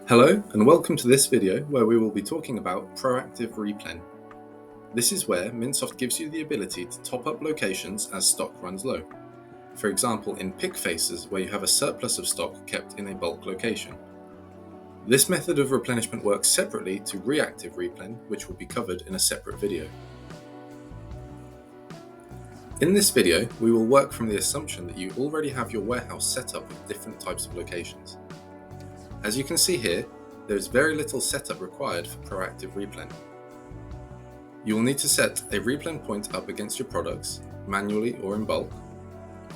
Hello and welcome to this video where we will be talking about proactive replen. This is where Mintsoft gives you the ability to top up locations as stock runs low. For example, in pick phases where you have a surplus of stock kept in a bulk location. This method of replenishment works separately to reactive replen, which will be covered in a separate video. In this video, we will work from the assumption that you already have your warehouse set up with different types of locations. As you can see here, there is very little setup required for proactive replen. You will need to set a replen point up against your products, manually or in bulk,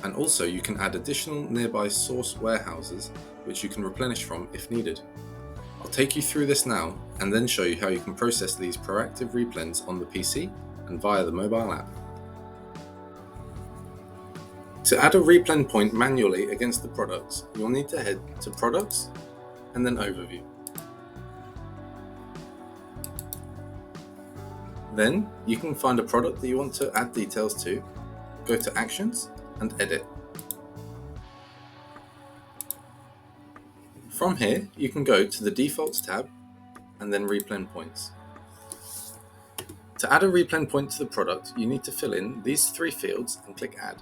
and also you can add additional nearby source warehouses which you can replenish from if needed. I'll take you through this now and then show you how you can process these proactive replens on the PC and via the mobile app. To add a replen point manually against the products, you'll need to head to Products and then Overview. Then you can find a product that you want to add details to, go to Actions and Edit. From here, you can go to the Defaults tab and then Replen Points. To add a replen point to the product, you need to fill in these three fields and click Add.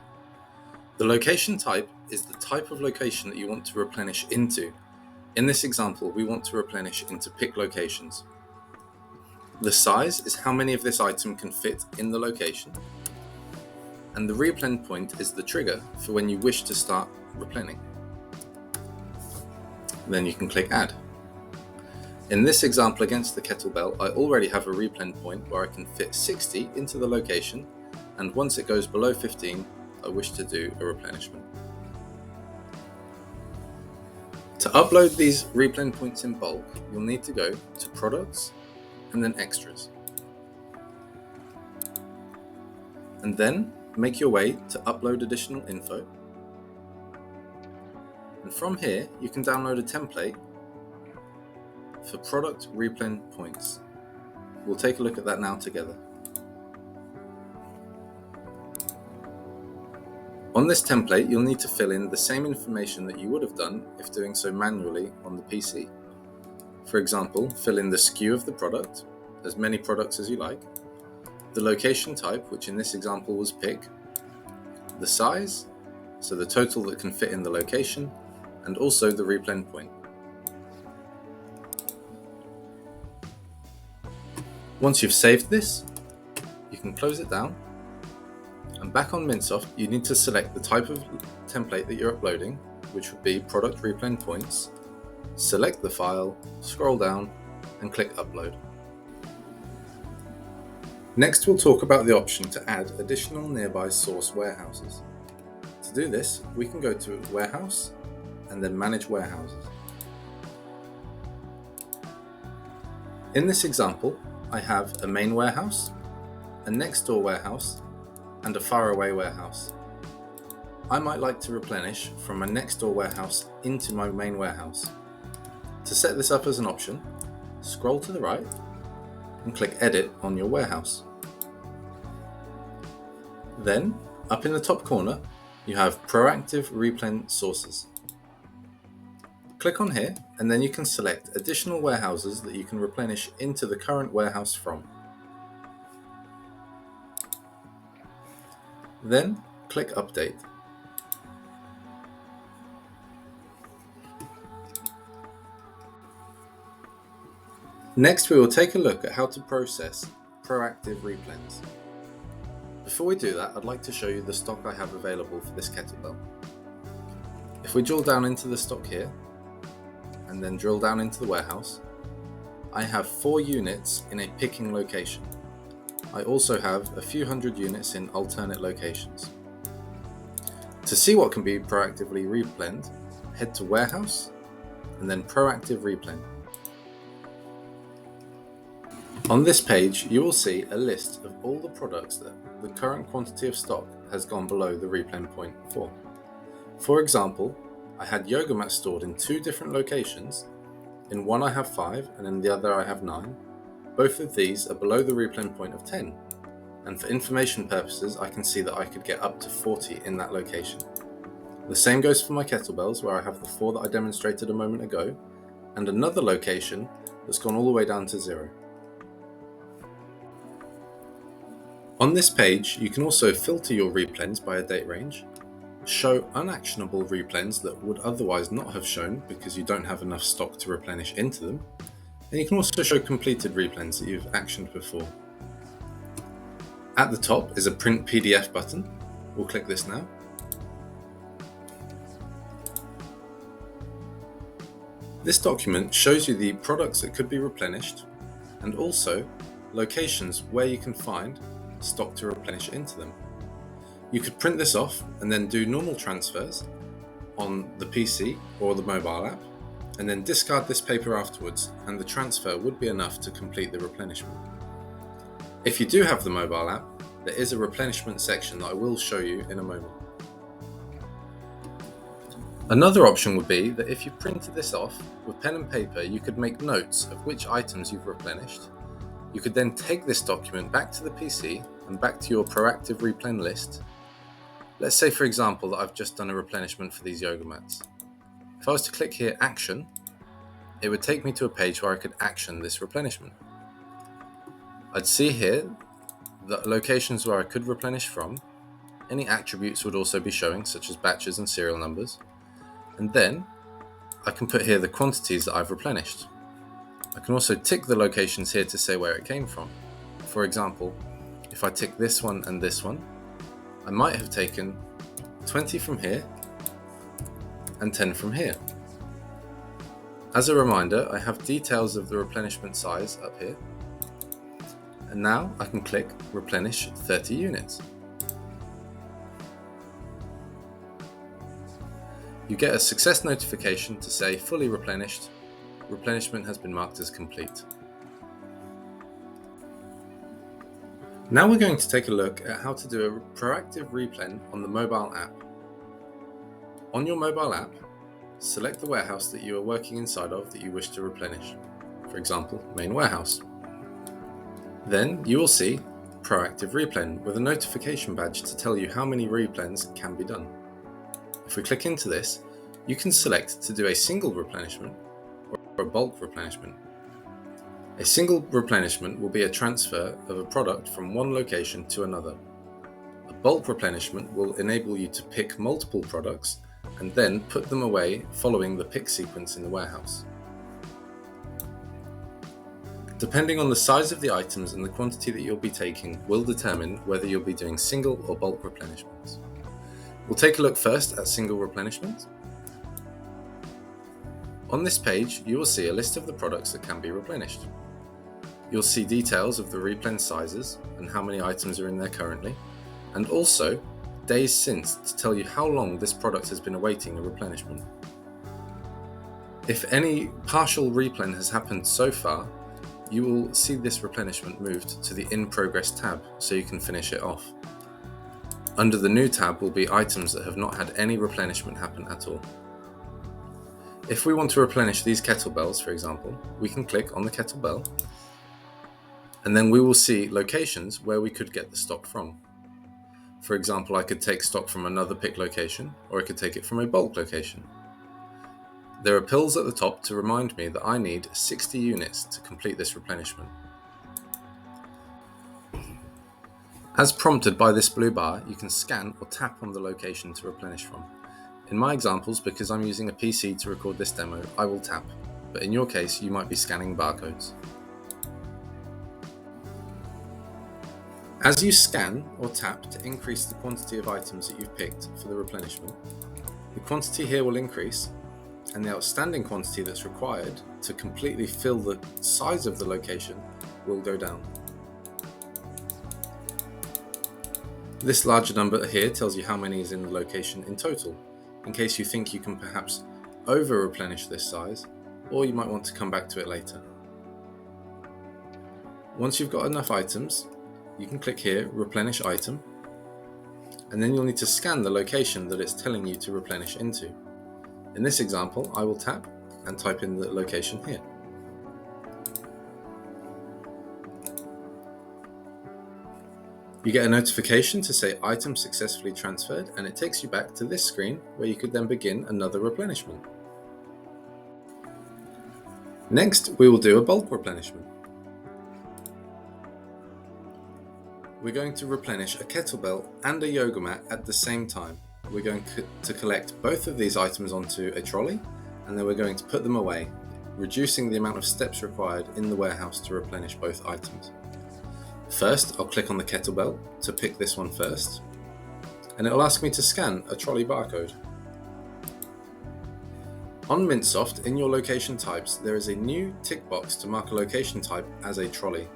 The location type is the type of location that you want to replenish into. In this example, we want to replenish into pick locations. The size is how many of this item can fit in the location. And the replen point is the trigger for when you wish to start replenning. Then you can click Add. In this example against the kettlebell, I already have a replen point where I can fit 60 into the location, and once it goes below 15, I wish to do a replenishment. To upload these replen points in bulk, you'll need to go to Products and then Extras. And then make your way to Upload Additional Info. And from here, you can download a template for product replen points. We'll take a look at that now together. On this template, you'll need to fill in the same information that you would have done if doing so manually on the PC. For example, fill in the SKU of the product, as many products as you like, the location type, which in this example was pick, the size, so the total that can fit in the location, and also the replen point. Once you've saved this, you can close it down. And back on Mintsoft, you need to select the type of template that you're uploading, which would be product replen points, select the file, scroll down, and click Upload. Next, we'll talk about the option to add additional nearby source warehouses. To do this, we can go to Warehouse and then Manage Warehouses. In this example, I have a main warehouse, a next door warehouse, and a faraway warehouse. I might like to replenish from my next door warehouse into my main warehouse. To set this up as an option, scroll to the right and click Edit on your warehouse. Then, up in the top corner, you have Proactive Replen Sources. Click on here and then you can select additional warehouses that you can replenish into the current warehouse from. Then click Update. Next, we will take a look at how to process proactive replens. Before we do that, I'd like to show you the stock I have available for this kettlebell. If we drill down into the stock here, and then drill down into the warehouse, I have 4 units in a picking location. I also have a few hundred units in alternate locations. To see what can be proactively replened, head to Warehouse and then Proactive Replen. On this page, you will see a list of all the products that the current quantity of stock has gone below the replen point for. For example, I had yoga mats stored in 2 different locations. In one I have 5 and in the other I have 9. Both of these are below the replen point of 10, and for information purposes I can see that I could get up to 40 in that location. The same goes for my kettlebells, where I have the 4 that I demonstrated a moment ago, and another location that's gone all the way down to 0. On this page, you can also filter your replens by a date range, show unactionable replens that would otherwise not have shown because you don't have enough stock to replenish into them, and you can also show completed replens that you've actioned before. At the top is a print PDF button. We'll click this now. This document shows you the products that could be replenished and also locations where you can find stock to replenish into them. You could print this off and then do normal transfers on the PC or the mobile app, and then discard this paper afterwards, and the transfer would be enough to complete the replenishment. If you do have the mobile app, there is a replenishment section that I will show you in a moment. Another option would be that if you printed this off with pen and paper, you could make notes of which items you've replenished. You could then take this document back to the PC and back to your proactive replen list. Let's say, for example, that I've just done a replenishment for these yoga mats. If I was to click here, Action, it would take me to a page where I could action this replenishment. I'd see here the locations where I could replenish from. Any attributes would also be showing, such as batches and serial numbers. And then I can put here the quantities that I've replenished. I can also tick the locations here to say where it came from. For example, if I tick this one and this one, I might have taken 20 from here and 10 from here. As a reminder, I have details of the replenishment size up here. And now I can click Replenish 30 units. You get a success notification to say fully replenished. Replenishment has been marked as complete. Now we're going to take a look at how to do a proactive replen on the mobile app. On your mobile app, select the warehouse that you are working inside of that you wish to replenish. For example, main warehouse. Then you will see Proactive Replen with a notification badge to tell you how many replens can be done. If we click into this, you can select to do a single replenishment or a bulk replenishment. A single replenishment will be a transfer of a product from one location to another. A bulk replenishment will enable you to pick multiple products and then put them away following the pick sequence in the warehouse. Depending on the size of the items and the quantity that you'll be taking will determine whether you'll be doing single or bulk replenishments. We'll take a look first at single replenishment. On this page, you will see a list of the products that can be replenished. You'll see details of the replen sizes and how many items are in there currently, and also days since to tell you how long this product has been awaiting a replenishment. If any partial replen has happened so far, you will see this replenishment moved to the In Progress tab so you can finish it off. Under the New tab will be items that have not had any replenishment happen at all. If we want to replenish these kettlebells, for example, we can click on the kettlebell, and then we will see locations where we could get the stock from. For example, I could take stock from another pick location, or I could take it from a bulk location. There are pills at the top to remind me that I need 60 units to complete this replenishment. As prompted by this blue bar, you can scan or tap on the location to replenish from. In my examples, because I'm using a PC to record this demo, I will tap, but in your case, you might be scanning barcodes. As you scan or tap to increase the quantity of items that you've picked for the replenishment, the quantity here will increase, and the outstanding quantity that's required to completely fill the size of the location will go down. This larger number here tells you how many is in the location in total, in case you think you can perhaps over-replenish this size, or you might want to come back to it later. Once you've got enough items, you can click here, Replenish Item, and then you'll need to scan the location that it's telling you to replenish into. In this example, I will tap and type in the location here. You get a notification to say item successfully transferred, and it takes you back to this screen where you could then begin another replenishment. Next, we will do a bulk replenishment. We're going to replenish a kettlebell and a yoga mat at the same time. We're going to collect both of these items onto a trolley, and then we're going to put them away, reducing the amount of steps required in the warehouse to replenish both items. First, I'll click on the kettlebell to pick this one first, and it will ask me to scan a trolley barcode. On Mintsoft, in your location types, there is a new tick box to mark a location type as a trolley.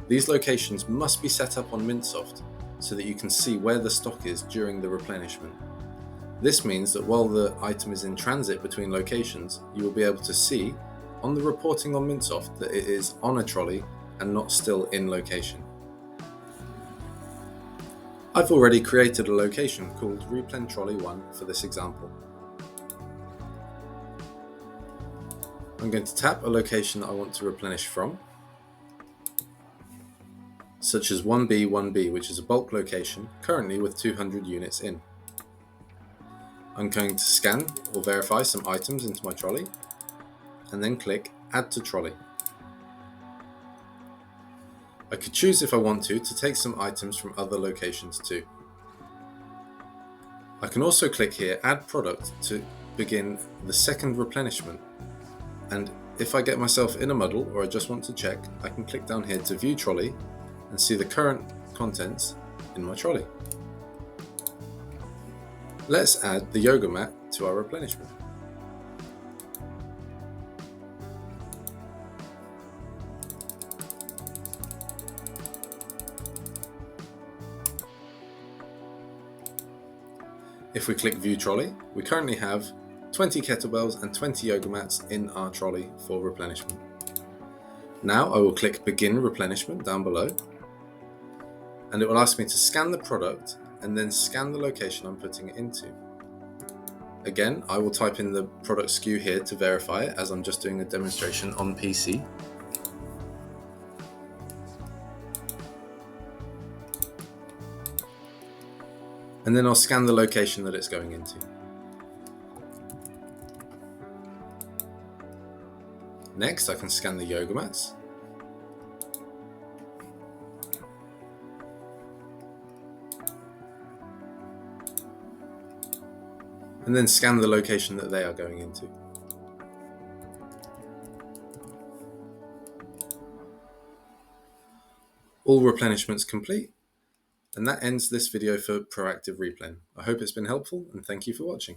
These locations must be set up on Mintsoft so that you can see where the stock is during the replenishment. This means that while the item is in transit between locations, you will be able to see on the reporting on Mintsoft that it is on a trolley and not still in location. I've already created a location called Replen Trolley 1 for this example. I'm going to tap a location that I want to replenish from, such as 1B, 1B, which is a bulk location, currently with 200 units in. I'm going to scan or verify some items into my trolley, and then click Add to Trolley. I could choose if I want to take some items from other locations too. I can also click here Add Product to begin the second replenishment, and if I get myself in a muddle or I just want to check, I can click down here to View Trolley and see the current contents in my trolley. Let's add the yoga mat to our replenishment. If we click View Trolley, we currently have 20 kettlebells and 20 yoga mats in our trolley for replenishment. Now I will click Begin Replenishment down below, and it will ask me to scan the product and then scan the location I'm putting it into. Again, I will type in the product SKU here to verify it, as I'm just doing a demonstration on PC. And then I'll scan the location that it's going into. Next, I can scan the yoga mats. And then scan the location that they are going into. All replenishments complete, and that ends this video for Proactive Replen. I hope it's been helpful, and thank you for watching.